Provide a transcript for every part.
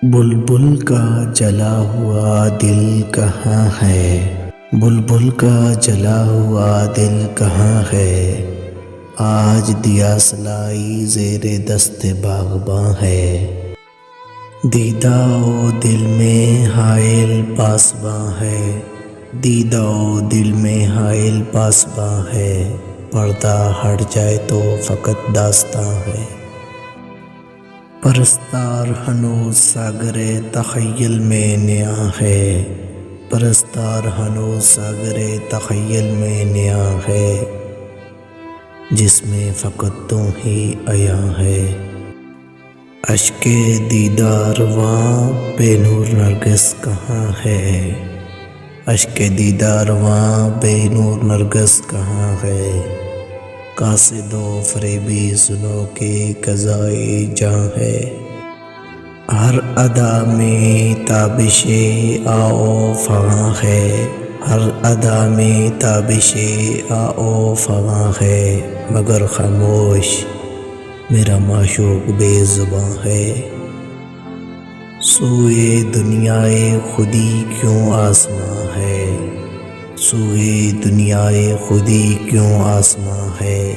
بلبل کا جلا ہوا دل کہاں ہے، بلبل کا جلا ہوا دل کہاں ہے، آج دیا سلائی زیر دست باغباں ہے، دیدہ و دل میں حائل پاسباں ہے، دیدہ و دل میں حائل پاسباں ہے، پردہ ہٹ جائے تو فقط داستاں ہے، پرستار ہنوز ساغر تخیل میں نیا ہے، پرستار ہنوز ساغر تخیل میں نیا ہے، جس میں فقط تو ہی عیاں ہے، اشک دیدار رواں بے نور نرگس کہاں ہے، اشک دیدار رواں بے نور نرگس کہاں ہے، قاصد و فریبی سنو کے قضائے جاں ہے، ہر ادا میں تابش آؤ فغاں ہے، ہر ادا میں تابش آؤ فغاں ہے، مگر خاموش میرا معشوق بے زباں ہے، سوئے دنیائے خودی کیوں آسماں ہے، سوئے دنیائے خودی کیوں آسماں ہے،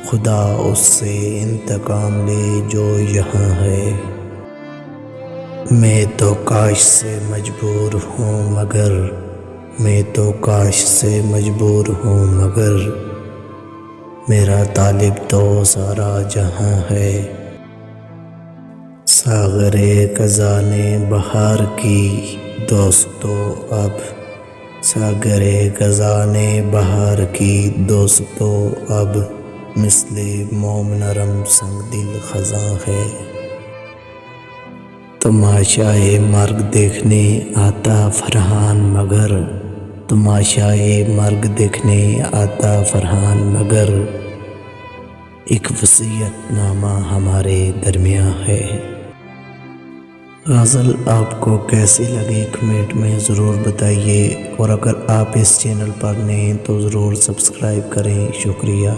خدا اس سے انتقام لے جو یہاں ہے، میں تو کاش سے مجبور ہوں مگر، میں تو کاش سے مجبور ہوں مگر، میرا طالب تو سارا جہاں ہے، ساغر خزاں بہار کی دوستو اب، ساغر خزاں بہار کی دوستو اب، مثل موم نرم سنگ دل خزاں ہے، تماشائے مرگ دیکھنے آتا فرحان مگر، تماشائے مرگ دیکھنے آتا فرحان مگر، ایک وصیت نامہ ہمارے درمیاں ہے۔ غزل آپ کو کیسی لگی کمنٹ میں ضرور بتائیے، اور اگر آپ اس چینل پر نئے ہیں تو ضرور سبسکرائب کریں۔ شکریہ۔